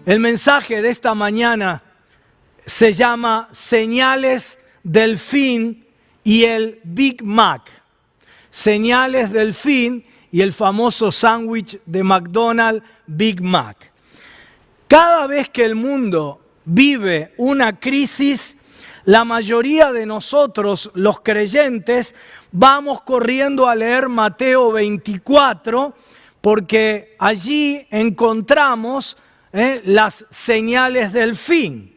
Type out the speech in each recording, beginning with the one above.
El mensaje de esta mañana se llama Señales del Fin y el Big Mac. Señales del fin y el famoso sándwich de McDonald's Big Mac. Cada vez que el mundo vive una crisis, la mayoría de nosotros, los creyentes, vamos corriendo a leer Mateo 24 porque allí encontramos las señales del fin.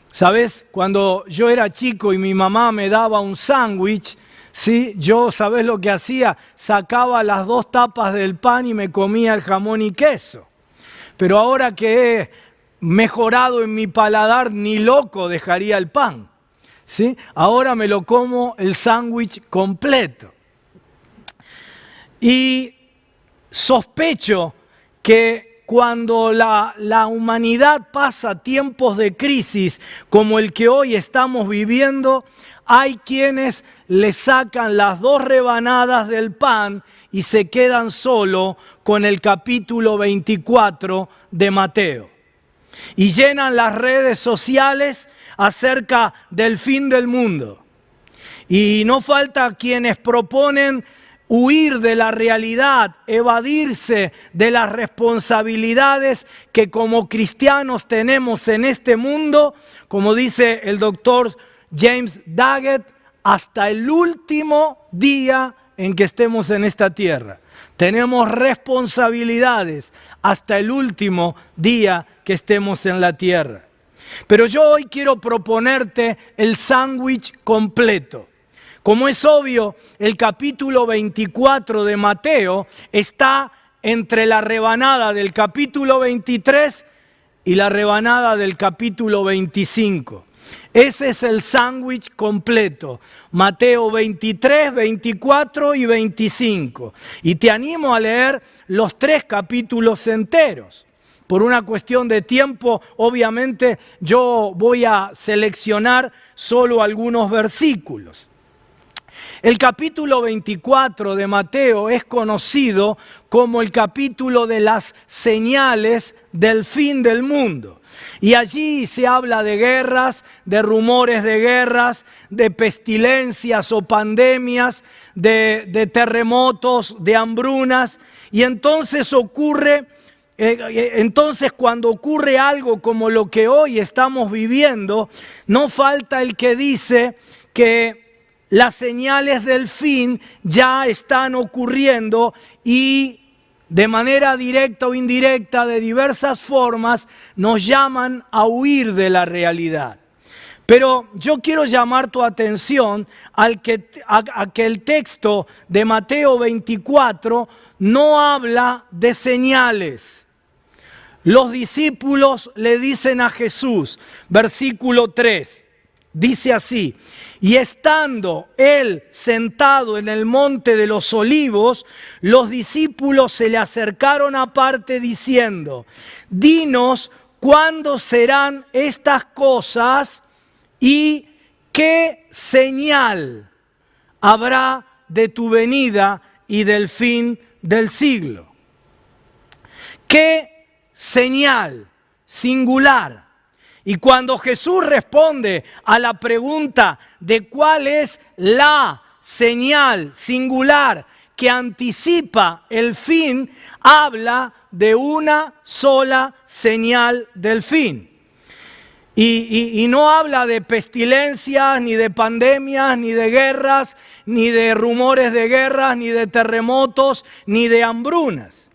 ¿Sabes? Cuando yo era chico y mi mamá me daba un sándwich, ¿sí? Yo, ¿sabes lo que hacía? Sacaba las 2 tapas del pan y me comía el jamón y queso. Pero ahora que he mejorado en mi paladar, ni loco dejaría el pan, ¿sí? Ahora me lo como el sándwich completo. Y sospecho que cuando la humanidad pasa tiempos de crisis como el que hoy estamos viviendo, hay quienes le sacan las 2 rebanadas del pan y se quedan solo con el capítulo 24 de Mateo. Y llenan las redes sociales acerca del fin del mundo. Y no falta quienes proponen huir de la realidad, evadirse de las responsabilidades que como cristianos tenemos en este mundo, como dice el doctor James Daggett, hasta el último día en que estemos en esta tierra. Tenemos responsabilidades hasta el último día que estemos en la tierra. Pero yo hoy quiero proponerte el sándwich completo. Como es obvio, el capítulo 24 de Mateo está entre la rebanada del capítulo 23 y la rebanada del capítulo 25. Ese es el sándwich completo, Mateo 23, 24 y 25. Y te animo a leer los 3 capítulos enteros. Por una cuestión de tiempo, obviamente, yo voy a seleccionar solo algunos versículos. El capítulo 24 de Mateo es conocido como el capítulo de las señales del fin del mundo. Y allí se habla de guerras, de rumores de guerras, de pestilencias o pandemias, de terremotos, de hambrunas. Y entonces cuando ocurre algo como lo que hoy estamos viviendo, no falta el que dice que las señales del fin ya están ocurriendo y de manera directa o indirecta, de diversas formas, nos llaman a huir de la realidad. Pero yo quiero llamar tu atención a que el texto de Mateo 24 no habla de señales. Los discípulos le dicen a Jesús, versículo 3, dice así: y estando él sentado en el monte de los olivos, los discípulos se le acercaron aparte diciendo: dinos cuándo serán estas cosas y qué señal habrá de tu venida y del fin del siglo. ¿Qué señal? Singular. Y cuando Jesús responde a la pregunta de cuál es la señal singular que anticipa el fin, habla de una sola señal del fin. Y no habla de pestilencias, ni de pandemias, ni de guerras, ni de rumores de guerras, ni de terremotos, ni de hambrunas.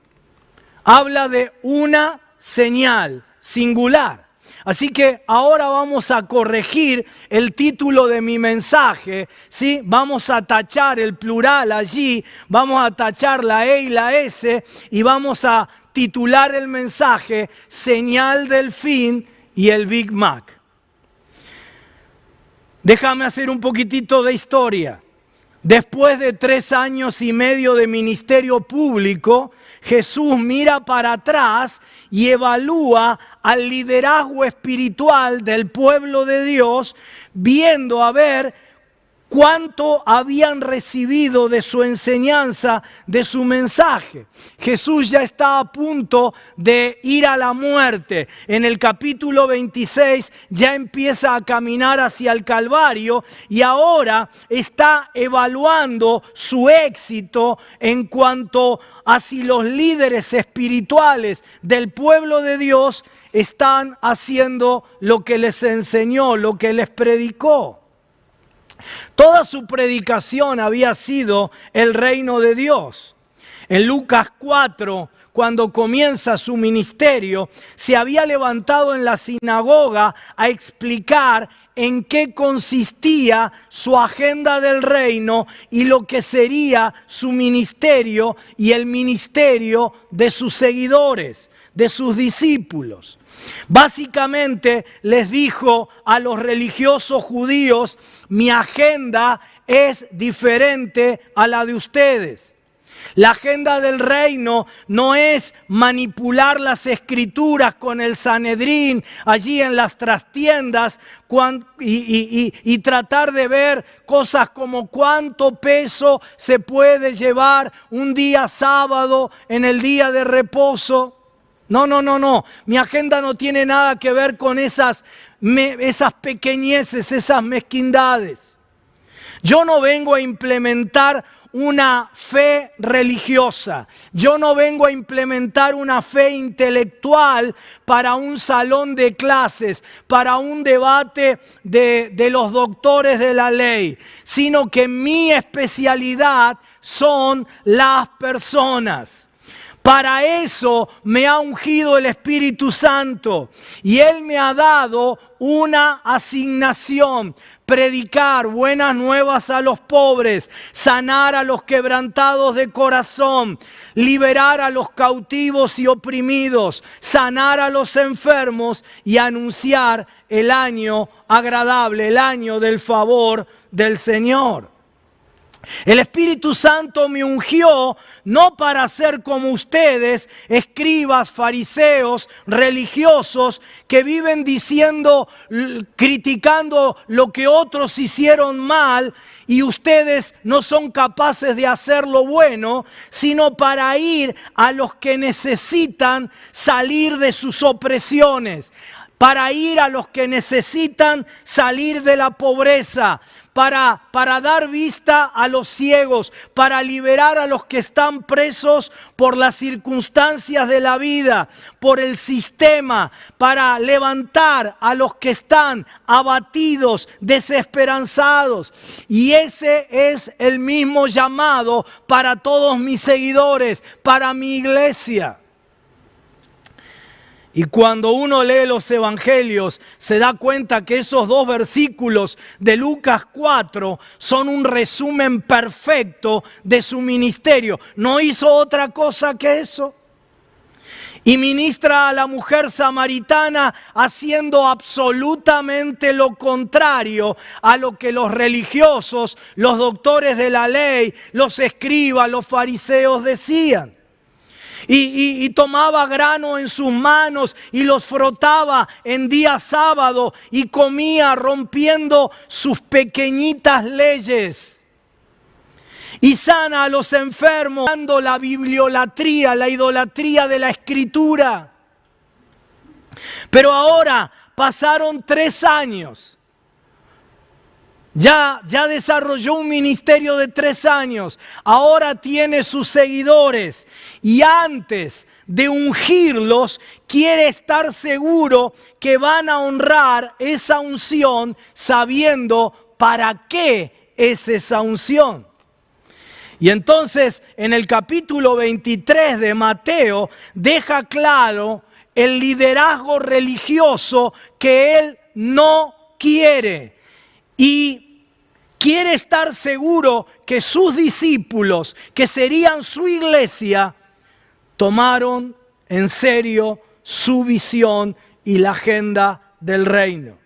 Habla de una señal singular. Así que ahora vamos a corregir el título de mi mensaje, ¿sí? Vamos a tachar el plural allí, vamos a tachar la E y la S y vamos a titular el mensaje Señal del Fin y el Big Mac. Déjame hacer un poquitito de historia. Después de 3 años y medio de ministerio público, Jesús mira para atrás y evalúa al liderazgo espiritual del pueblo de Dios, viendo a ver cuánto habían recibido de su enseñanza, de su mensaje. Jesús ya está a punto de ir a la muerte. En el capítulo 26 ya empieza a caminar hacia el Calvario y ahora está evaluando su éxito en cuanto a si los líderes espirituales del pueblo de Dios están haciendo lo que les enseñó, lo que les predicó. Toda su predicación había sido el reino de Dios. En Lucas 4, cuando comienza su ministerio, se había levantado en la sinagoga a explicar en qué consistía su agenda del reino y lo que sería su ministerio y el ministerio de sus seguidores, de sus discípulos. Básicamente les dijo a los religiosos judíos: mi agenda es diferente a la de ustedes. La agenda del reino no es manipular las escrituras con el Sanedrín allí en las trastiendas y tratar de ver cosas como cuánto peso se puede llevar un día sábado en el día de reposo. No. Mi agenda no tiene nada que ver con esas pequeñeces, esas mezquindades. Yo no vengo a implementar una fe religiosa. Yo no vengo a implementar una fe intelectual para un salón de clases, para un debate de los doctores de la ley, sino que mi especialidad son las personas. Para eso me ha ungido el Espíritu Santo y Él me ha dado una asignación: predicar buenas nuevas a los pobres, sanar a los quebrantados de corazón, liberar a los cautivos y oprimidos, sanar a los enfermos y anunciar el año agradable, el año del favor del Señor. El Espíritu Santo me ungió no para ser como ustedes, escribas, fariseos, religiosos, que viven diciendo, criticando lo que otros hicieron mal y ustedes no son capaces de hacer lo bueno, sino para ir a los que necesitan salir de sus opresiones, para ir a los que necesitan salir de la pobreza, para dar vista a los ciegos, para liberar a los que están presos por las circunstancias de la vida, por el sistema, para levantar a los que están abatidos, desesperanzados. Y ese es el mismo llamado para todos mis seguidores, para mi iglesia. Y cuando uno lee los evangelios, se da cuenta que esos dos versículos de Lucas 4 son un resumen perfecto de su ministerio. No hizo otra cosa que eso. Y ministra a la mujer samaritana haciendo absolutamente lo contrario a lo que los religiosos, los doctores de la ley, los escribas, los fariseos decían. Y tomaba grano en sus manos y los frotaba en día sábado y comía rompiendo sus pequeñitas leyes. Y sana a los enfermos, dando la bibliolatría, la idolatría de la escritura. Pero ahora pasaron 3 años. Ya desarrolló un ministerio de 3 años, ahora tiene sus seguidores y antes de ungirlos quiere estar seguro que van a honrar esa unción sabiendo para qué es esa unción. Y entonces en el capítulo 23 de Mateo deja claro el liderazgo religioso que él no quiere y quiere estar seguro que sus discípulos, que serían su iglesia, tomaron en serio su visión y la agenda del reino.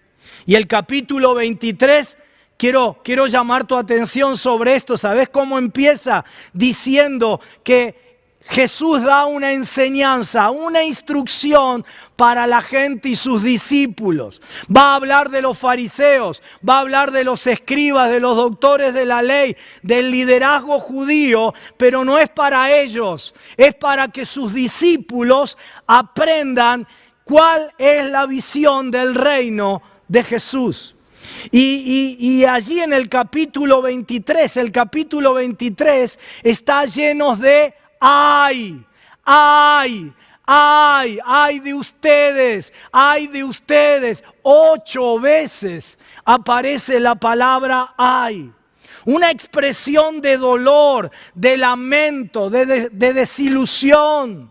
Y el capítulo 23, quiero llamar tu atención sobre esto. ¿Sabes cómo empieza? Diciendo que Jesús da una enseñanza, una instrucción para la gente y sus discípulos. Va a hablar de los fariseos, va a hablar de los escribas, de los doctores de la ley, del liderazgo judío, pero no es para ellos, es para que sus discípulos aprendan cuál es la visión del reino de Jesús. Y allí en el capítulo 23 está lleno de ay de ustedes, ay de ustedes. 8 veces aparece la palabra ay. Una expresión de dolor, de lamento, de desilusión.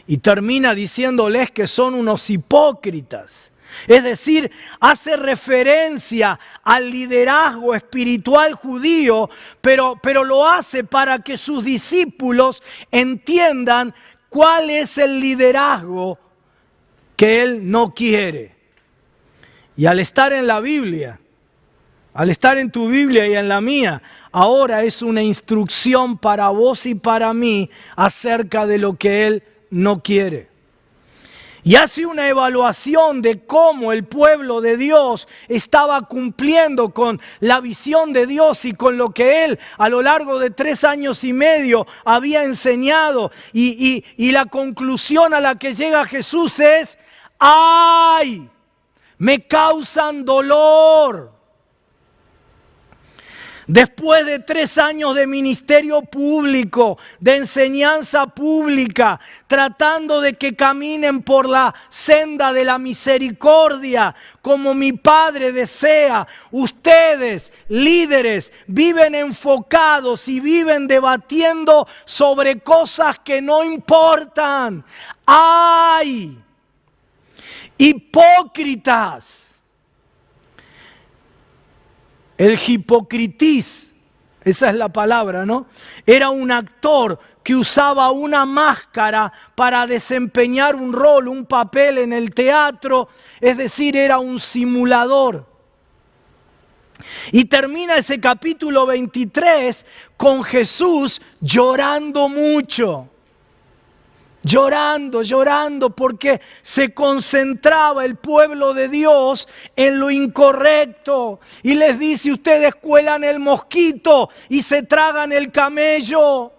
Y termina diciéndoles que son unos hipócritas. Es decir, hace referencia al liderazgo espiritual judío, pero lo hace para que sus discípulos entiendan cuál es el liderazgo que él no quiere. Y al estar en la Biblia, al estar en tu Biblia y en la mía, ahora es una instrucción para vos y para mí acerca de lo que él no quiere. Y hace una evaluación de cómo el pueblo de Dios estaba cumpliendo con la visión de Dios y con lo que Él a lo largo de 3 años y medio había enseñado. Y la conclusión a la que llega Jesús es: ¡ay! Me causan dolor. Después de 3 años de ministerio público, de enseñanza pública, tratando de que caminen por la senda de la misericordia, como mi Padre desea, ustedes, líderes, viven enfocados y viven debatiendo sobre cosas que no importan. ¡Ay! Hipócritas. El hipocritís, esa es la palabra, ¿no? Era un actor que usaba una máscara para desempeñar un rol, un papel en el teatro, es decir, era un simulador. Y termina ese capítulo 23 con Jesús llorando mucho. Llorando, porque se concentraba el pueblo de Dios en lo incorrecto. Y les dice: ustedes cuelan el mosquito y se tragan el camello.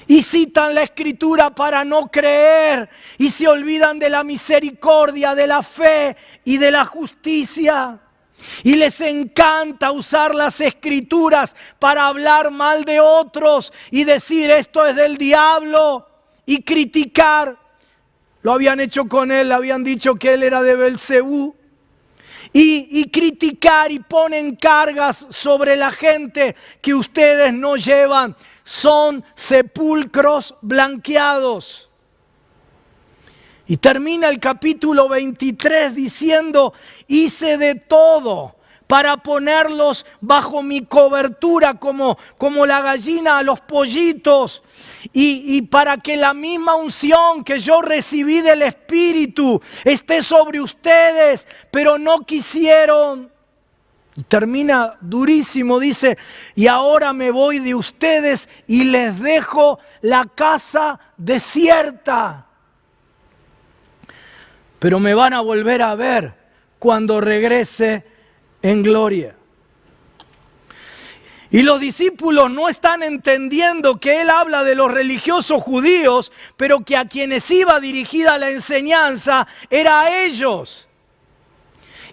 Y citan la Escritura para no creer. Y se olvidan de la misericordia, de la fe y de la justicia. Y les encanta usar las Escrituras para hablar mal de otros y decir: esto es del diablo. Y criticar. Lo habían hecho con él, le habían dicho que él era de Belcebú. Y criticar y ponen cargas sobre la gente que ustedes no llevan. Son sepulcros blanqueados. Y termina el capítulo 23 diciendo: hice de todo para ponerlos bajo mi cobertura como la gallina a los pollitos, y para que la misma unción que yo recibí del Espíritu esté sobre ustedes, pero no quisieron. Y termina durísimo, dice: y ahora me voy de ustedes y les dejo la casa desierta. Pero me van a volver a ver cuando regrese en gloria. Y los discípulos no están entendiendo que él habla de los religiosos judíos, pero que a quienes iba dirigida la enseñanza era a ellos.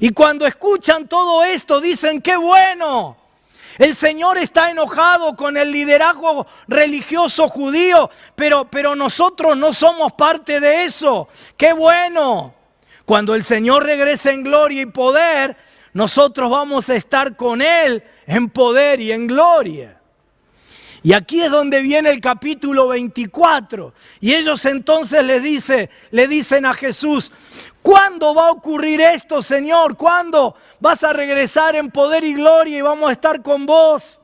Y cuando escuchan todo esto dicen: ¡qué bueno! El Señor está enojado con el liderazgo religioso judío, pero nosotros no somos parte de eso. ¡Qué bueno! Cuando el Señor regrese en gloria y poder, nosotros vamos a estar con Él en poder y en gloria. Y aquí es donde viene el capítulo 24. Y ellos entonces le dicen a Jesús: ¿cuándo va a ocurrir esto, Señor? ¿Cuándo vas a regresar en poder y gloria y vamos a estar con vos?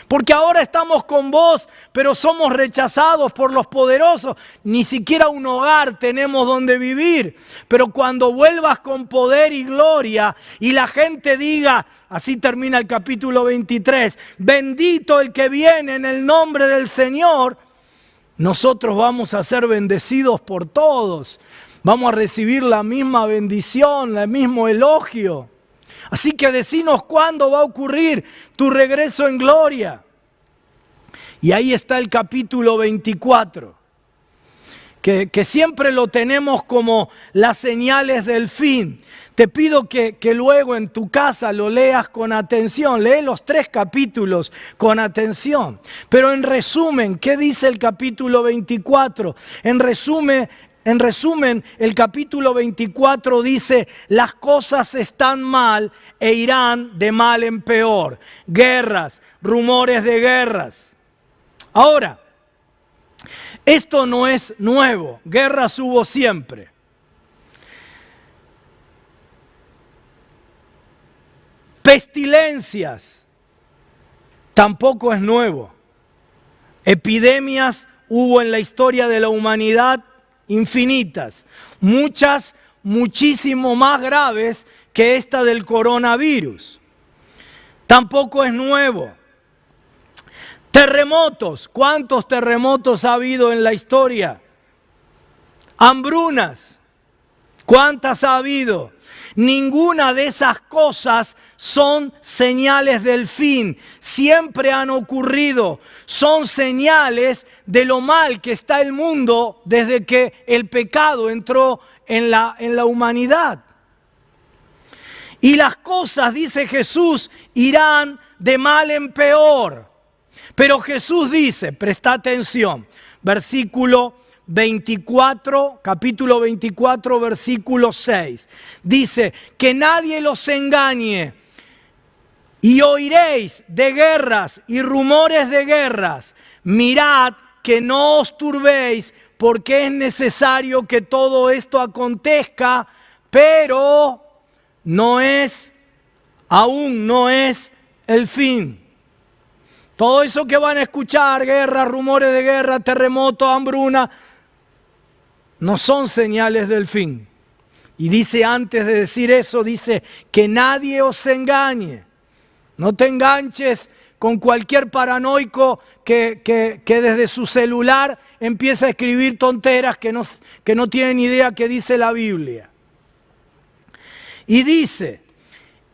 Porque ahora estamos con vos, pero somos rechazados por los poderosos. Ni siquiera un hogar tenemos donde vivir. Pero cuando vuelvas con poder y gloria y la gente diga, así termina el capítulo 23, bendito el que viene en el nombre del Señor, nosotros vamos a ser bendecidos por todos. Vamos a recibir la misma bendición, el mismo elogio. Así que decinos cuándo va a ocurrir tu regreso en gloria. Y ahí está el capítulo 24, que siempre lo tenemos como las señales del fin. Te pido que luego en tu casa lo leas con atención, lee los 3 capítulos con atención. Pero en resumen, ¿qué dice el capítulo 24? En resumen, el capítulo 24 dice, las cosas están mal e irán de mal en peor. Guerras, rumores de guerras. Ahora, esto no es nuevo, guerras hubo siempre. Pestilencias, tampoco es nuevo. Epidemias hubo en la historia de la humanidad infinitas, muchas, muchísimo más graves que esta del coronavirus. Tampoco es nuevo. Terremotos, ¿cuántos terremotos ha habido en la historia? Hambrunas, ¿cuántas ha habido? Ninguna de esas cosas son señales del fin, siempre han ocurrido, son señales de lo mal que está el mundo desde que el pecado entró en la humanidad. Y las cosas, dice Jesús, irán de mal en peor. Pero Jesús dice, presta atención, versículo 24, capítulo 24, versículo 6. Dice, que nadie los engañe y oiréis de guerras y rumores de guerras. Mirad que no os turbéis, porque es necesario que todo esto acontezca, pero aún no es el fin. Todo eso que van a escuchar, guerra, rumores de guerra, terremoto, hambruna, no son señales del fin. Y dice, antes de decir eso, dice, que nadie os engañe. No te enganches con cualquier paranoico que desde su celular empieza a escribir tonteras que no tienen idea qué dice la Biblia. Y dice,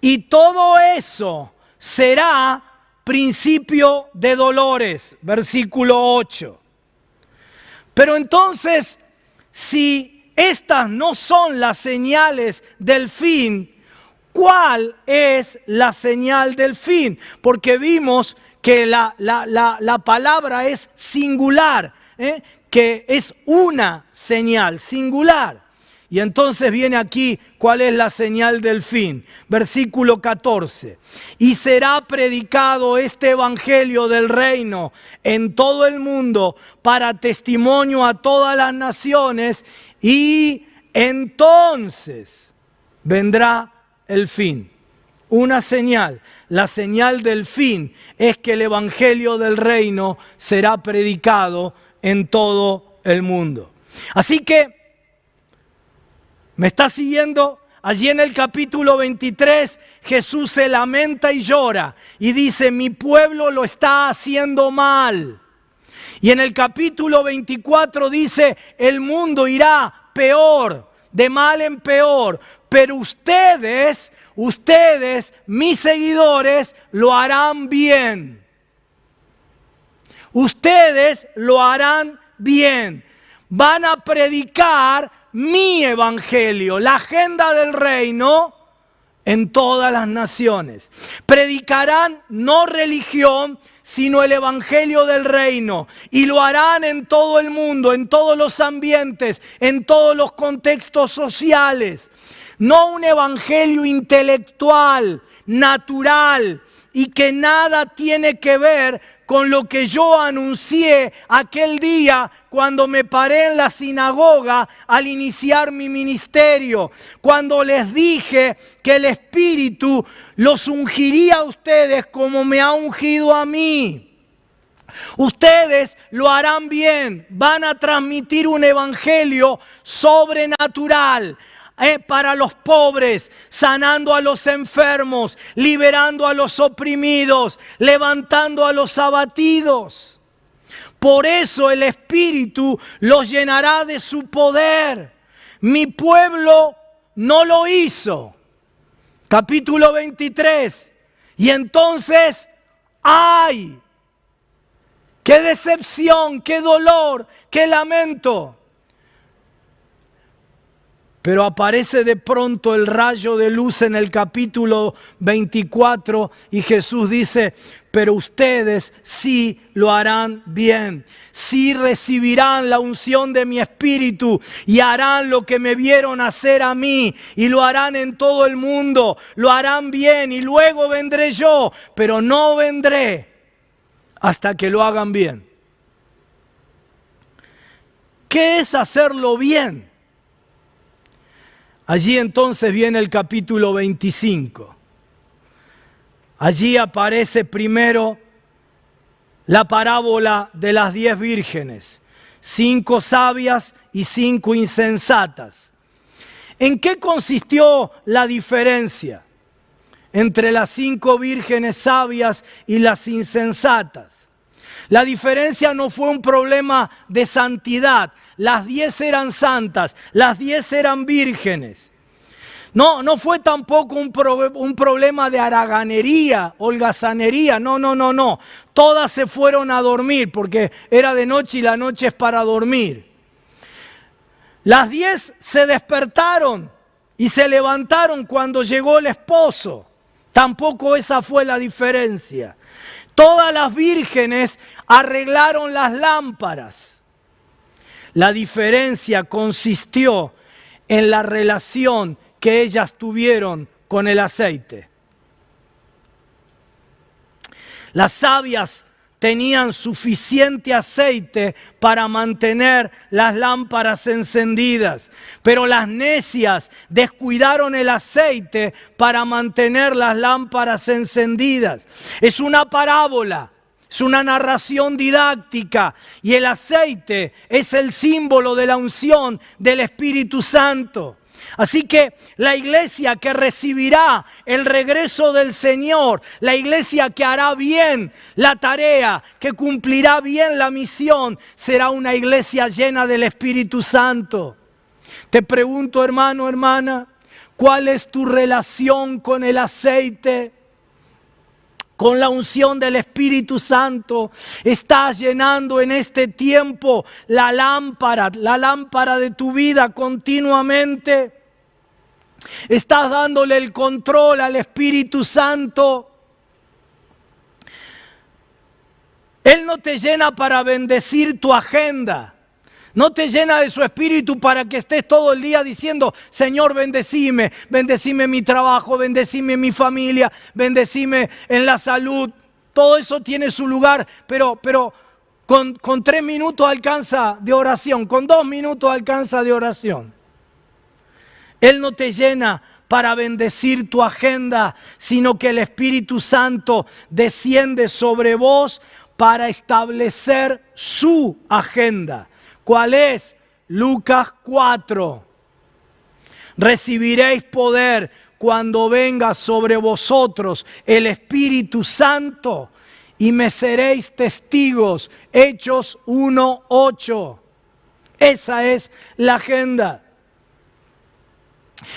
y todo eso será principio de dolores, versículo 8. Pero entonces, si estas no son las señales del fin, ¿cuál es la señal del fin? Porque vimos que la palabra es singular, que es una señal singular. Y entonces viene aquí, ¿cuál es la señal del fin? Versículo 14. Y será predicado este evangelio del reino en todo el mundo para testimonio a todas las naciones, y entonces vendrá el fin. Una señal. La señal del fin es que el evangelio del reino será predicado en todo el mundo. Así que, ¿me está siguiendo? Allí en el capítulo 23, Jesús se lamenta y llora y dice, mi pueblo lo está haciendo mal. Y en el capítulo 24 dice, el mundo irá peor, de mal en peor, pero ustedes, mis seguidores, lo harán bien. Ustedes lo harán bien. Van a predicar mi evangelio, la agenda del reino en todas las naciones. Predicarán no religión, sino el evangelio del reino. Y lo harán en todo el mundo, en todos los ambientes, en todos los contextos sociales. No un evangelio intelectual, natural, y que nada tiene que ver con lo que yo anuncié aquel día cuando me paré en la sinagoga al iniciar mi ministerio, cuando les dije que el Espíritu los ungiría a ustedes como me ha ungido a mí. Ustedes lo harán bien, van a transmitir un evangelio sobrenatural para los pobres, sanando a los enfermos, liberando a los oprimidos, levantando a los abatidos. Por eso el Espíritu los llenará de su poder. Mi pueblo no lo hizo. Capítulo 23. Y entonces, ¡ay! ¡Qué decepción, qué dolor, qué lamento! Pero aparece de pronto el rayo de luz en el capítulo 24 y Jesús dice, pero ustedes sí lo harán bien, sí recibirán la unción de mi Espíritu y harán lo que me vieron hacer a mí y lo harán en todo el mundo, lo harán bien y luego vendré yo, pero no vendré hasta que lo hagan bien. ¿Qué es hacerlo bien? Allí entonces viene el capítulo 25. Allí aparece primero la parábola de las 10 vírgenes, 5 sabias y 5 insensatas. ¿En qué consistió la diferencia entre las 5 vírgenes sabias y las insensatas? La diferencia no fue un problema de santidad. Las 10 eran santas, las 10 eran vírgenes. No fue tampoco un problema de haraganería, holgazanería, no. Todas se fueron a dormir porque era de noche y la noche es para dormir. Las 10 se despertaron y se levantaron cuando llegó el esposo. Tampoco esa fue la diferencia. Todas las vírgenes arreglaron las lámparas. La diferencia consistió en la relación que ellas tuvieron con el aceite. Las sabias tenían suficiente aceite para mantener las lámparas encendidas, pero las necias descuidaron el aceite para mantener las lámparas encendidas. Es una parábola. Es una narración didáctica y el aceite es el símbolo de la unción del Espíritu Santo. Así que la iglesia que recibirá el regreso del Señor, la iglesia que hará bien la tarea, que cumplirá bien la misión, será una iglesia llena del Espíritu Santo. Te pregunto, hermano, hermana, ¿cuál es tu relación con el aceite? Con la unción del Espíritu Santo, estás llenando en este tiempo la lámpara de tu vida continuamente. Estás dándole el control al Espíritu Santo. Él no te llena para bendecir tu agenda. No te llena de su espíritu para que estés todo el día diciendo, Señor, bendecime mi trabajo, bendecime mi familia, bendecime en la salud. Todo eso tiene su lugar, pero con 3 minutos alcanza de oración, con 2 minutos alcanza de oración. Él no te llena para bendecir tu agenda, sino que el Espíritu Santo desciende sobre vos para establecer su agenda. ¿Cuál es? Lucas 4. Recibiréis poder cuando venga sobre vosotros el Espíritu Santo y me seréis testigos. Hechos 1:8. Esa es la agenda.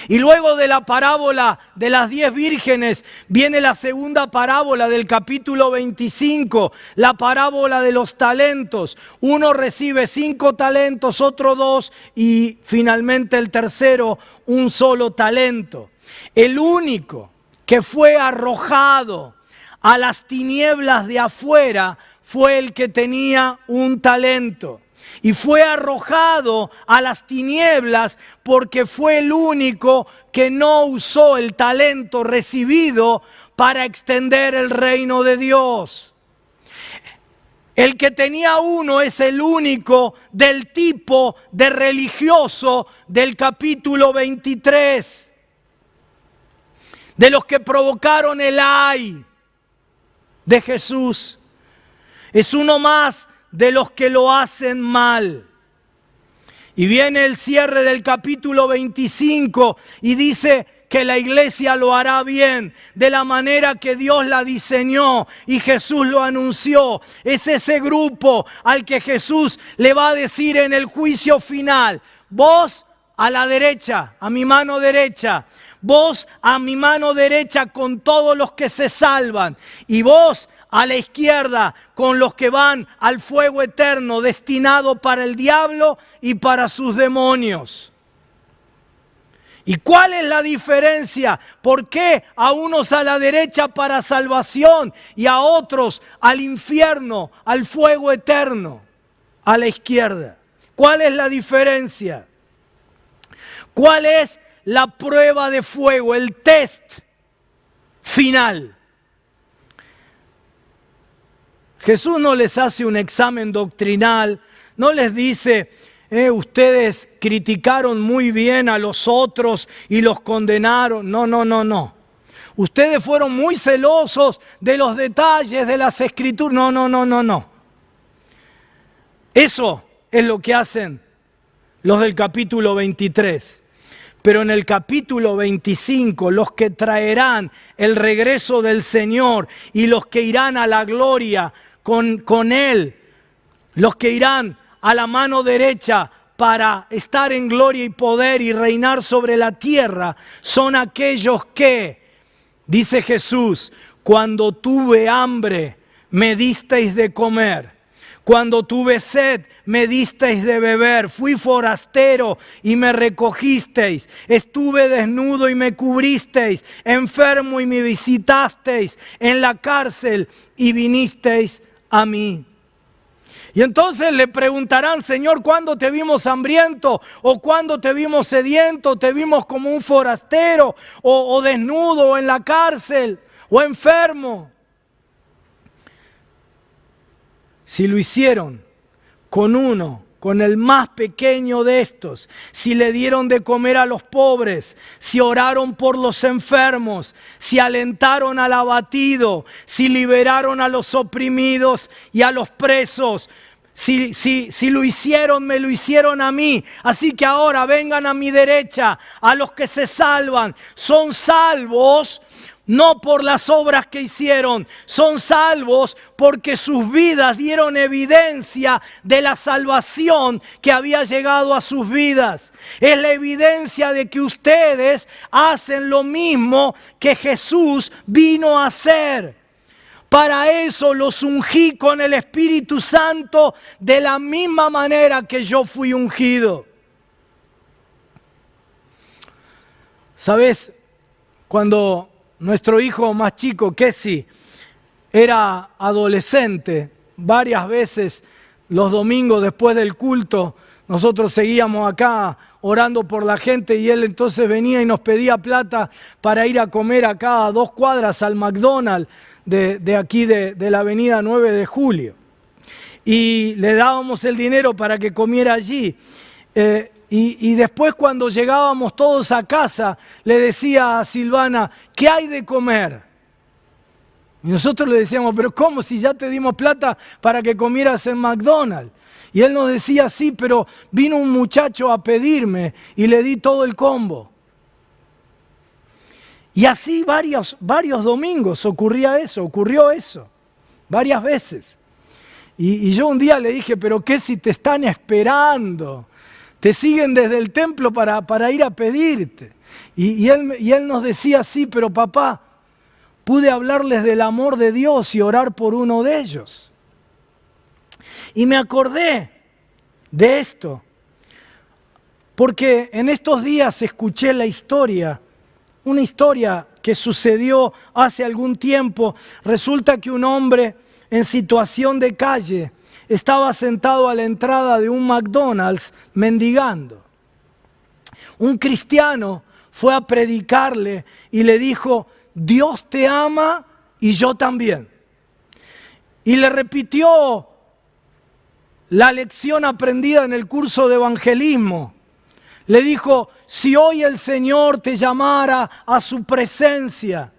Y luego de la parábola de las 10 vírgenes viene la segunda parábola del capítulo 25, la parábola de los talentos. Uno recibe 5 talentos, otro 2 y finalmente el tercero 1 solo talento. El único que fue arrojado a las tinieblas de afuera fue el que tenía 1 talento. Y fue arrojado a las tinieblas porque fue el único que no usó el talento recibido para extender el reino de Dios. El que tenía uno es el único del tipo de religioso del capítulo 23. De los que provocaron el ay de Jesús. Es uno más de los que lo hacen mal. Y viene el cierre del capítulo 25 y dice que la iglesia lo hará bien, de la manera que Dios la diseñó y Jesús lo anunció. Es ese grupo al que Jesús le va a decir en el juicio final: vos a la derecha, a mi mano derecha, vos a mi mano derecha con todos los que se salvan, y vos a la izquierda con los que van al fuego eterno destinado para el diablo y para sus demonios. ¿Y cuál es la diferencia? ¿Por qué a unos a la derecha para salvación y a otros al infierno, al fuego eterno, a la izquierda? ¿Cuál es la diferencia? ¿Cuál es la prueba de fuego, el test final? Jesús no les hace un examen doctrinal, no les dice: ustedes criticaron muy bien a los otros y los condenaron. No. Ustedes fueron muy celosos de los detalles de las Escrituras. No. Eso es lo que hacen los del capítulo 23. Pero en el capítulo 25, los que traerán el regreso del Señor y los que irán a la gloria con Él, los que irán a la mano derecha para estar en gloria y poder y reinar sobre la tierra, son aquellos que, dice Jesús: cuando tuve hambre, me disteis de comer. Cuando tuve sed, me disteis de beber. Fui forastero y me recogisteis. Estuve desnudo y me cubristeis. Enfermo y me visitasteis. En la cárcel y vinisteis a mí. Y entonces le preguntarán: Señor, ¿cuándo te vimos hambriento? ¿O cuándo te vimos sediento? ¿Te vimos como un forastero? ¿O desnudo? ¿O en la cárcel? ¿O enfermo? Si lo hicieron con uno, con el más pequeño de estos, si le dieron de comer a los pobres, si oraron por los enfermos, si alentaron al abatido, si liberaron a los oprimidos y a los presos, si lo hicieron, me lo hicieron a mí. Así que ahora vengan a mi derecha, a los que se salvan. Son salvos no por las obras que hicieron, son salvos porque sus vidas dieron evidencia de la salvación que había llegado a sus vidas. Es la evidencia de que ustedes hacen lo mismo que Jesús vino a hacer. Para eso los ungí con el Espíritu Santo de la misma manera que yo fui ungido. ¿Sabes? Cuando nuestro hijo más chico, Kessie, era adolescente, varias veces los domingos después del culto, nosotros seguíamos acá orando por la gente y él entonces venía y nos pedía plata para ir a comer acá a 2 cuadras al McDonald's de aquí de la avenida 9 de Julio. Y le dábamos el dinero para que comiera allí. Y después cuando llegábamos todos a casa, le decía a Silvana: ¿qué hay de comer? Y nosotros le decíamos: ¿pero cómo? Si ya te dimos plata para que comieras en McDonald's. Y él nos decía: sí, pero vino un muchacho a pedirme y le di todo el combo. Y así varios domingos ocurrió eso, varias veces. Y yo un día le dije: ¿pero qué si te están esperando? Te siguen desde el templo para ir a pedirte. Y él nos decía: sí, pero papá, pude hablarles del amor de Dios y orar por uno de ellos. Y me acordé de esto, porque en estos días escuché la historia, una historia que sucedió hace algún tiempo. Resulta que un hombre en situación de calle estaba sentado a la entrada de un McDonald's mendigando. Un cristiano fue a predicarle y le dijo: Dios te ama y yo también. Y le repitió la lección aprendida en el curso de evangelismo. Le dijo, si hoy el Señor te llamara a su presencia,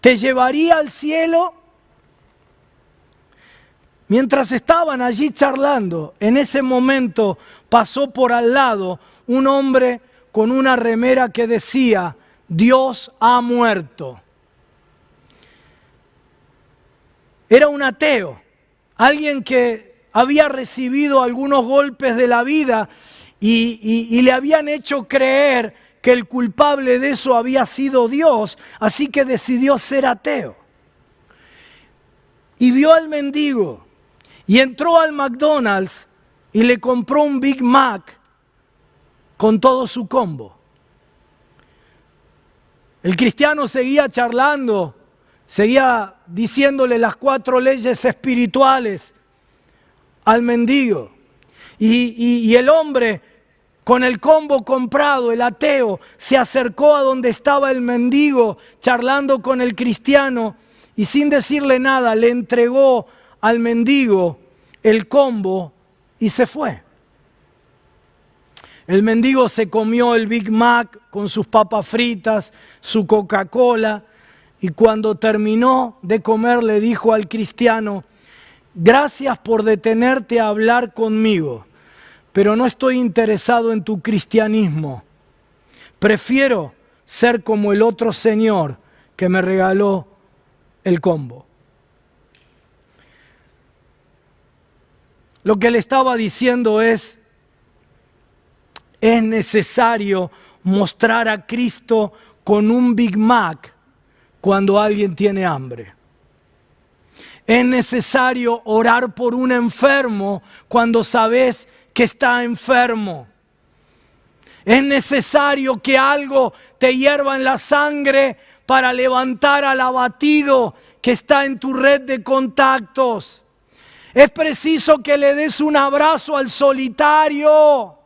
¿te llevaría al cielo? Mientras estaban allí charlando, en ese momento pasó por al lado un hombre con una remera que decía, Dios ha muerto. Era un ateo, alguien que había recibido algunos golpes de la vida y le habían hecho creer que el culpable de eso había sido Dios, así que decidió ser ateo. Y vio al mendigo y entró al McDonald's y le compró un Big Mac con todo su combo. El cristiano seguía charlando, seguía diciéndole las 4 leyes espirituales al mendigo. Y el hombre con el combo comprado, el ateo, se acercó a donde estaba el mendigo charlando con el cristiano y sin decirle nada le entregó al mendigo el combo y se fue. El mendigo se comió el Big Mac con sus papas fritas, su Coca-Cola, y cuando terminó de comer le dijo al cristiano, gracias por detenerte a hablar conmigo, pero no estoy interesado en tu cristianismo. Prefiero ser como el otro señor que me regaló el combo. Lo que le estaba diciendo es necesario mostrar a Cristo con un Big Mac cuando alguien tiene hambre. Es necesario orar por un enfermo cuando sabes que está enfermo. Es necesario que algo te hierva en la sangre para levantar al abatido que está en tu red de contactos. Es preciso que le des un abrazo al solitario.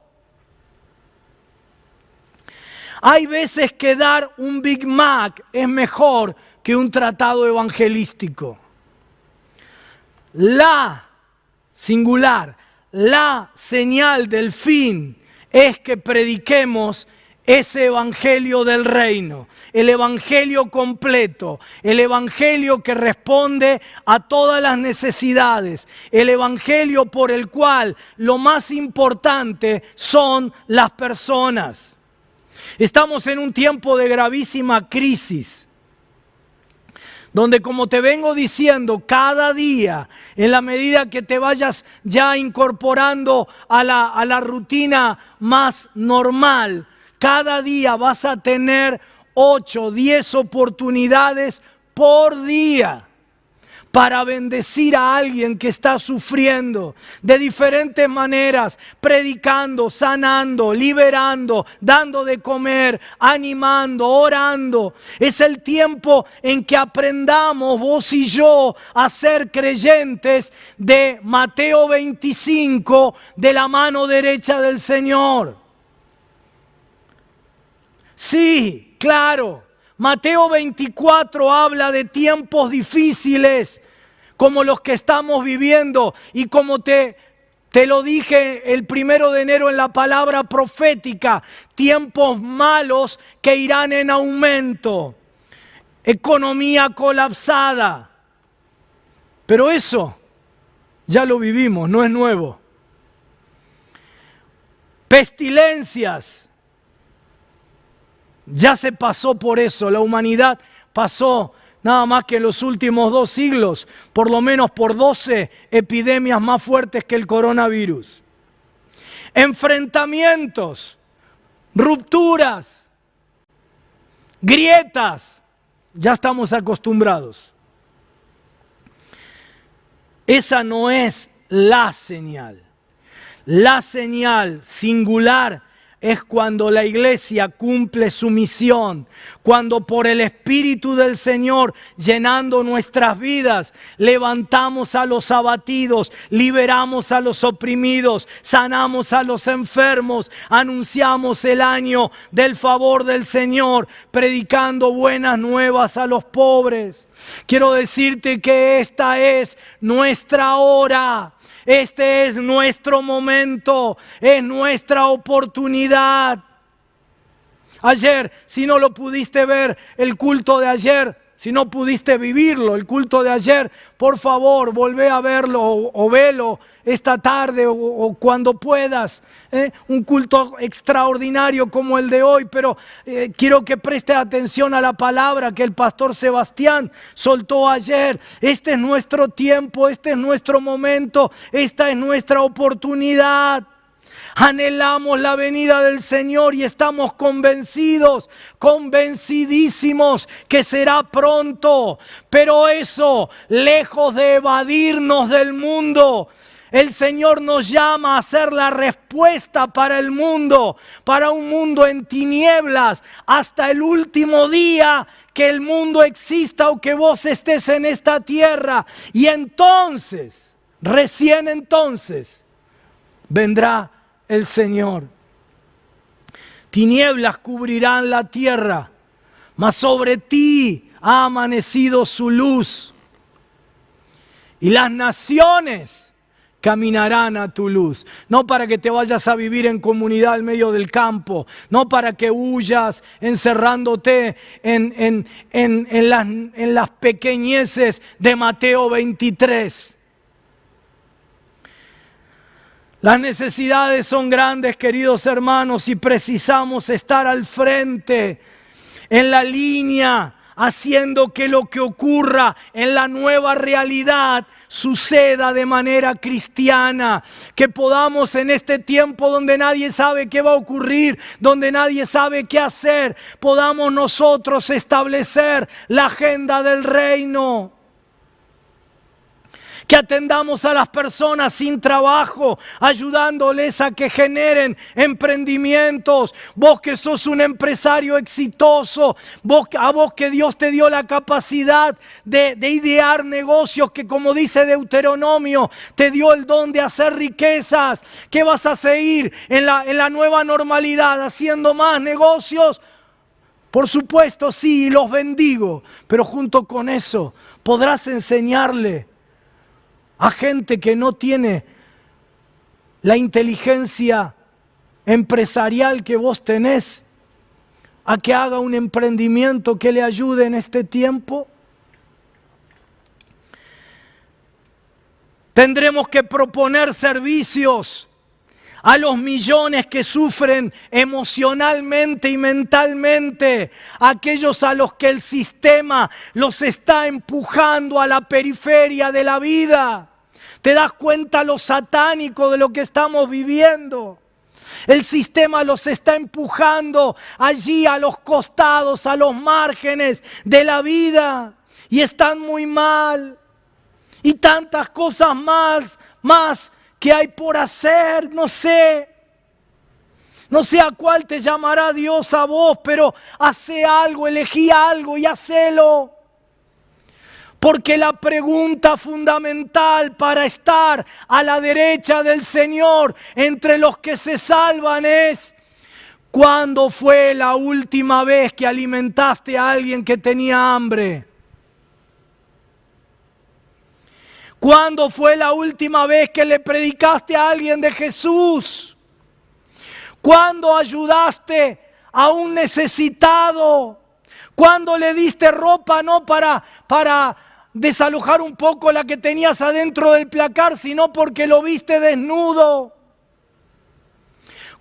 Hay veces que dar un Big Mac es mejor que un tratado evangelístico. La señal del fin es que prediquemos ese evangelio del reino, el evangelio completo, el evangelio que responde a todas las necesidades, el evangelio por el cual lo más importante son las personas. Estamos en un tiempo de gravísima crisis, donde como te vengo diciendo, cada día, en la medida que te vayas ya incorporando a la rutina más normal, cada día vas a tener 8, 10 oportunidades por día para bendecir a alguien que está sufriendo de diferentes maneras, predicando, sanando, liberando, dando de comer, animando, orando. Es el tiempo en que aprendamos vos y yo a ser creyentes de Mateo 25 de la mano derecha del Señor. Sí, claro. Mateo 24 habla de tiempos difíciles como los que estamos viviendo y como te lo dije el 1 de enero en la palabra profética, tiempos malos que irán en aumento, economía colapsada. Pero eso ya lo vivimos, no es nuevo. Pestilencias. Ya se pasó por eso, la humanidad pasó nada más que en los últimos 2 siglos, por lo menos por 12 epidemias más fuertes que el coronavirus. Enfrentamientos, rupturas, grietas, ya estamos acostumbrados. Esa no es la señal. La señal singular es cuando la iglesia cumple su misión, cuando por el Espíritu del Señor llenando nuestras vidas, levantamos a los abatidos, liberamos a los oprimidos, sanamos a los enfermos, anunciamos el año del favor del Señor, predicando buenas nuevas a los pobres. Quiero decirte que esta es nuestra hora. Este es nuestro momento, es nuestra oportunidad. Ayer, si no lo pudiste ver, el culto de ayer, si no pudiste vivirlo, el culto de ayer, por favor, volvé a verlo o velo esta tarde o cuando puedas. Un culto extraordinario como el de hoy, pero quiero que prestes atención a la palabra que el pastor Sebastián soltó ayer. Este es nuestro tiempo, este es nuestro momento, esta es nuestra oportunidad. Anhelamos la venida del Señor y estamos convencidísimos que será pronto. Pero eso, lejos de evadirnos del mundo, el Señor nos llama a ser la respuesta para el mundo, para un mundo en tinieblas, hasta el último día que el mundo exista o que vos estés en esta tierra. Y entonces, recién entonces, vendrá el Señor. Tinieblas cubrirán la tierra, mas sobre ti ha amanecido su luz. Y las naciones caminarán a tu luz. No para que te vayas a vivir en comunidad en medio del campo, no para que huyas encerrándote en las pequeñeces de Mateo 23. Las necesidades son grandes, queridos hermanos, y precisamos estar al frente, en la línea, haciendo que lo que ocurra en la nueva realidad suceda de manera cristiana. Que podamos en este tiempo donde nadie sabe qué va a ocurrir, donde nadie sabe qué hacer, podamos nosotros establecer la agenda del reino. Que atendamos a las personas sin trabajo, ayudándoles a que generen emprendimientos. Vos que sos un empresario exitoso, a vos que Dios te dio la capacidad de idear negocios, que como dice Deuteronomio, te dio el don de hacer riquezas. ¿Qué vas a seguir en la nueva normalidad? ¿Haciendo más negocios? Por supuesto, sí, y los bendigo. Pero junto con eso podrás enseñarle a gente que no tiene la inteligencia empresarial que vos tenés, a que haga un emprendimiento que le ayude en este tiempo. Tendremos que proponer servicios a los millones que sufren emocionalmente y mentalmente, aquellos a los que el sistema los está empujando a la periferia de la vida. ¿Te das cuenta lo satánico de lo que estamos viviendo? El sistema los está empujando allí a los costados, a los márgenes de la vida, y están muy mal. Y tantas cosas más que hay por hacer, no sé a cuál te llamará Dios a vos, pero hace algo, elegí algo y hacelo. Porque la pregunta fundamental para estar a la derecha del Señor entre los que se salvan es: ¿cuándo fue la última vez que alimentaste a alguien que tenía hambre? ¿Cuándo fue la última vez que le predicaste a alguien de Jesús? ¿Cuándo ayudaste a un necesitado? ¿Cuándo le diste ropa no para desalojar un poco la que tenías adentro del placar, sino porque lo viste desnudo?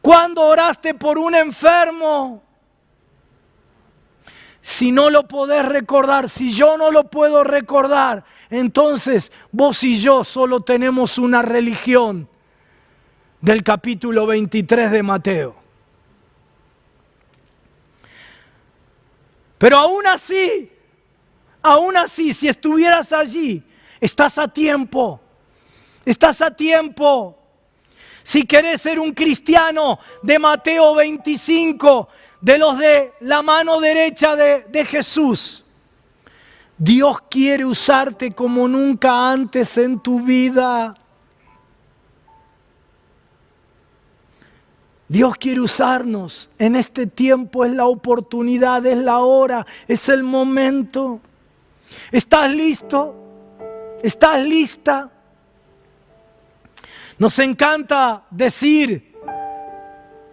¿Cuándo oraste por un enfermo? Si no lo podés recordar, si yo no lo puedo recordar, entonces vos y yo solo tenemos una religión del capítulo 23 de Mateo. Pero aún así, si estuvieras allí, estás a tiempo. Si querés ser un cristiano de Mateo 25, de los de la mano derecha de Jesús, Dios quiere usarte como nunca antes en tu vida. Dios quiere usarnos en este tiempo, es la oportunidad, es la hora, es el momento. ¿Estás listo? ¿Estás lista? Nos encanta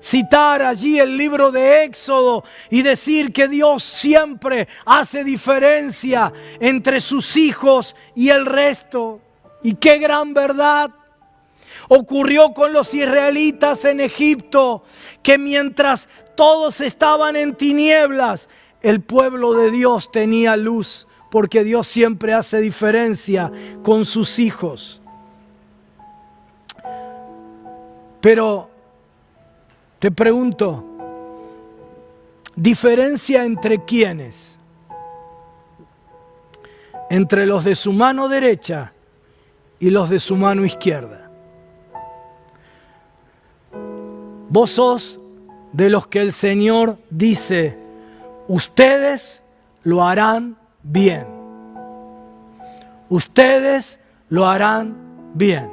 citar allí el libro de Éxodo y decir que Dios siempre hace diferencia entre sus hijos y el resto. Y qué gran verdad. Ocurrió con los israelitas en Egipto, que mientras todos estaban en tinieblas, el pueblo de Dios tenía luz, porque Dios siempre hace diferencia con sus hijos. Pero te pregunto, ¿diferencia entre quiénes? Entre los de su mano derecha y los de su mano izquierda. Vos sos de los que el Señor dice, ustedes lo harán bien. Ustedes lo harán bien.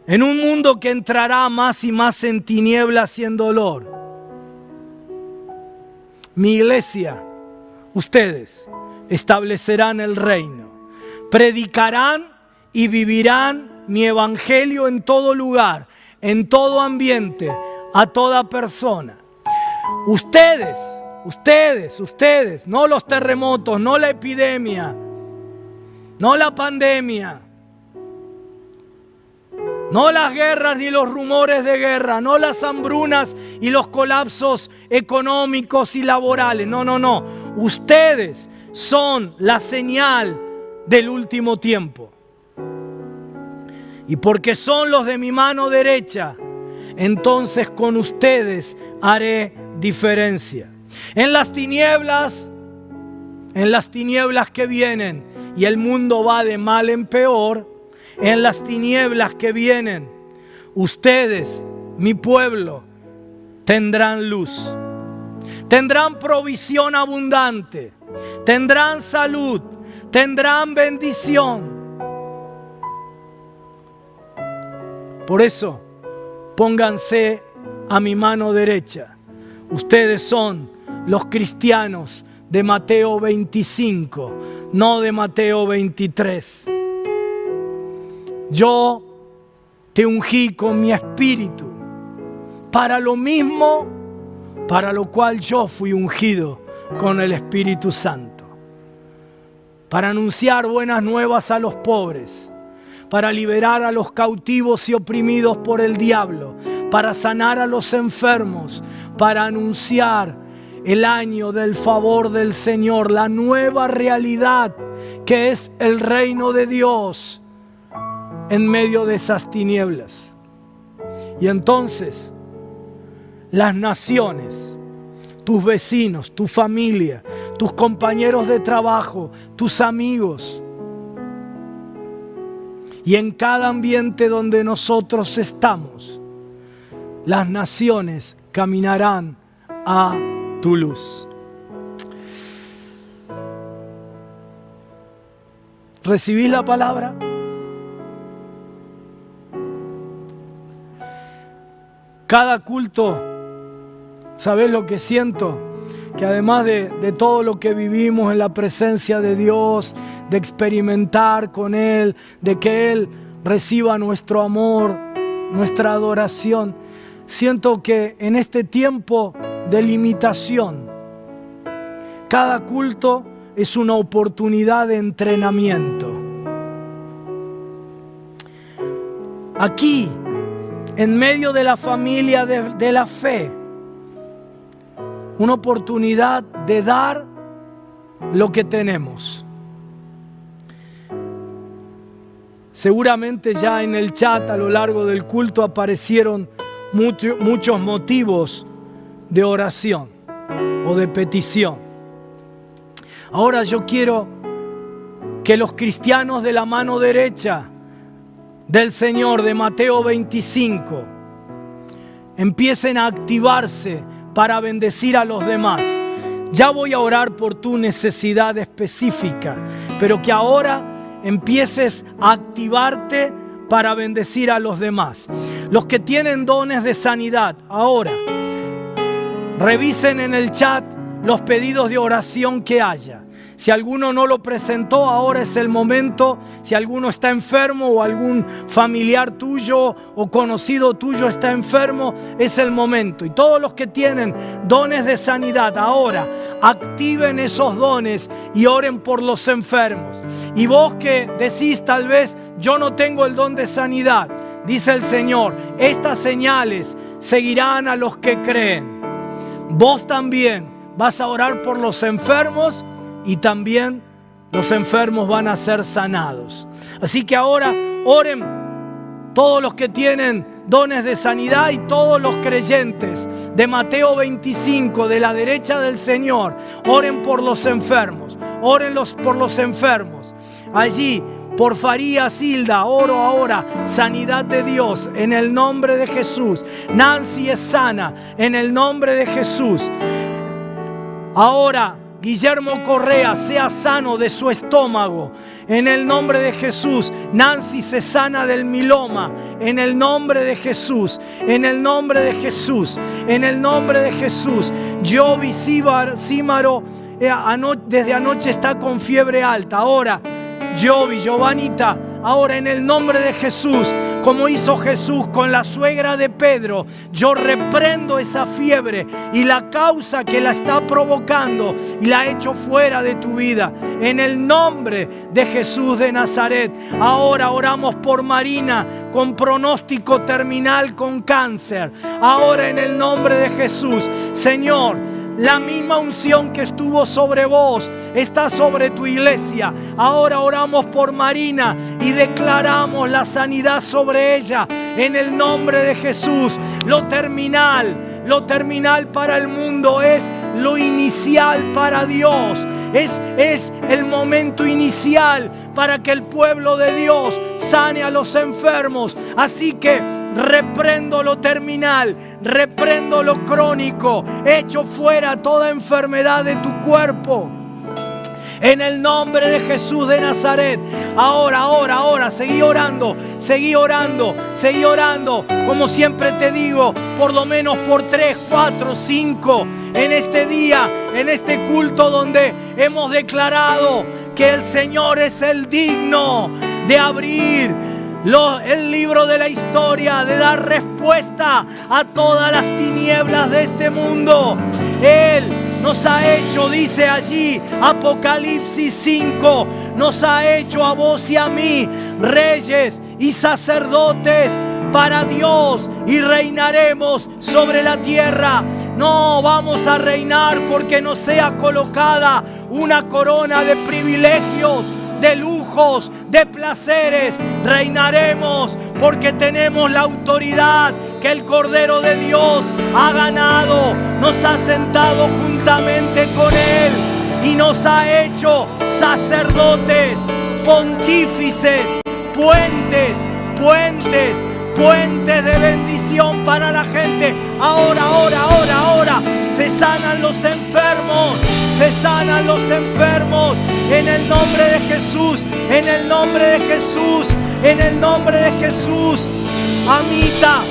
En un mundo que entrará más y más en tinieblas y en dolor, mi iglesia, ustedes establecerán el reino, predicarán y vivirán mi evangelio en todo lugar, en todo ambiente, a toda persona. Ustedes, no los terremotos, no la epidemia, no la pandemia, no las guerras ni los rumores de guerra, no las hambrunas y los colapsos económicos y laborales. No. Ustedes son la señal del último tiempo. Y porque son los de mi mano derecha, entonces con ustedes haré diferencia. En las tinieblas que vienen, y el mundo va de mal en peor, en las tinieblas que vienen, ustedes, mi pueblo, tendrán luz. Tendrán provisión abundante, tendrán salud, tendrán bendición. Por eso, pónganse a mi mano derecha. Ustedes son los cristianos de Mateo 25, no de Mateo 23. Yo te ungí con mi espíritu para lo mismo para lo cual yo fui ungido con el Espíritu Santo. Para anunciar buenas nuevas a los pobres, para liberar a los cautivos y oprimidos por el diablo, para sanar a los enfermos, para anunciar el año del favor del Señor, la nueva realidad que es el reino de Dios en medio de esas tinieblas. Y entonces las naciones, tus vecinos, tu familia, tus compañeros de trabajo, tus amigos, y en cada ambiente donde nosotros estamos, las naciones caminarán a tu luz. ¿Recibís la palabra? Cada culto, ¿sabés lo que siento? Que además de todo lo que vivimos en la presencia de Dios, de experimentar con Él, de que Él reciba nuestro amor, nuestra adoración, siento que en este tiempo de limitación, cada culto es una oportunidad de entrenamiento. Aquí, en medio de la familia de la fe, una oportunidad de dar lo que tenemos. Seguramente ya en el chat a lo largo del culto aparecieron muchos motivos de oración o de petición. Ahora yo quiero que los cristianos de la mano derecha del Señor de Mateo 25 empiecen a activarse para bendecir a los demás. Ya voy a orar por tu necesidad específica, pero que ahora empieces a activarte para bendecir a los demás. Los que tienen dones de sanidad, ahora revisen en el chat los pedidos de oración que haya. Si alguno no lo presentó, ahora es el momento. Si alguno está enfermo o algún familiar tuyo o conocido tuyo está enfermo, es el momento. Y todos los que tienen dones de sanidad, ahora activen esos dones y oren por los enfermos. Y vos que decís tal vez, yo no tengo el don de sanidad, dice el Señor, estas señales seguirán a los que creen. Vos también vas a orar por los enfermos y también los enfermos van a ser sanados. Así que ahora oren todos los que tienen dones de sanidad y todos los creyentes de Mateo 25, de la derecha del Señor. Oren por los enfermos, por los enfermos. Allí, por Farías Hilda, oro ahora, sanidad de Dios en el nombre de Jesús. Nancy es sana en el nombre de Jesús. Ahora, Guillermo Correa sea sano de su estómago en el nombre de Jesús. Nancy se sana del mieloma en el nombre de Jesús, en el nombre de Jesús, en el nombre de Jesús. Jovi Címaro desde anoche está con fiebre alta. Ahora Giovanita, ahora en el nombre de Jesús, como hizo Jesús con la suegra de Pedro, yo reprendo esa fiebre y la causa que la está provocando y la echo fuera de tu vida. En el nombre de Jesús de Nazaret. Ahora oramos por Marina con pronóstico terminal con cáncer. Ahora en el nombre de Jesús, Señor, la misma unción que estuvo sobre vos está sobre tu iglesia. Ahora oramos por Marina y declaramos la sanidad sobre ella en el nombre de Jesús. Lo terminal para el mundo es lo inicial para Dios. Es el momento inicial para que el pueblo de Dios sane a los enfermos. Así que reprendo lo terminal, reprendo lo crónico, echo fuera toda enfermedad de tu cuerpo. En el nombre de Jesús de Nazaret. Ahora, seguí orando. Como siempre te digo, por lo menos por 3, 4, 5 en este día, en este culto donde hemos declarado que el Señor es el digno de abrir el libro de la historia, de dar respuesta a todas las tinieblas de este mundo. Él nos ha hecho, dice allí Apocalipsis 5, nos ha hecho a vos y a mí reyes y sacerdotes para Dios y reinaremos sobre la tierra. No vamos a reinar porque nos sea colocada una corona de privilegios, de lujos, de placeres. Reinaremos porque tenemos la autoridad que el Cordero de Dios ha ganado. Nos ha sentado juntamente con Él y nos ha hecho sacerdotes, pontífices, puentes de bendición para la gente. Ahora. Se sanan los enfermos. En el nombre de Jesús. Amita,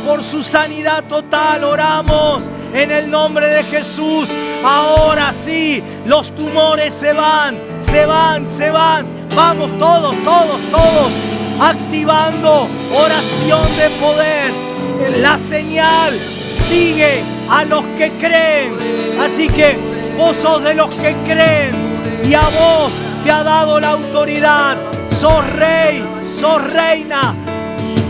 por su sanidad total oramos. En el nombre de Jesús. Ahora sí, los tumores se van. Vamos todos. Activando oración de poder. La señal sigue a los que creen. Así que vos sos de los que creen y a vos te ha dado la autoridad. Sos rey, sos reina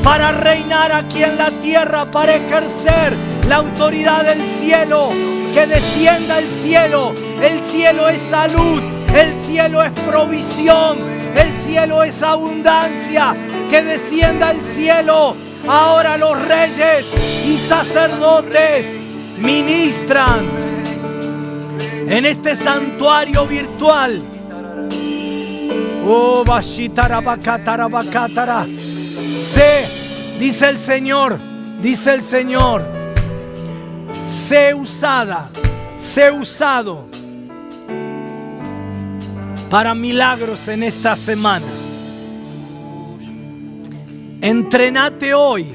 para reinar aquí en la tierra, para ejercer la autoridad del cielo. Que descienda el cielo. El cielo es salud, el cielo es provisión, el cielo es abundancia. Que descienda el cielo. Ahora los reyes y sacerdotes ministran en este santuario virtual. Oh, Bashitara Bakatara Bakatara. Dice el Señor, sé usado para milagros en esta semana. Entrenate hoy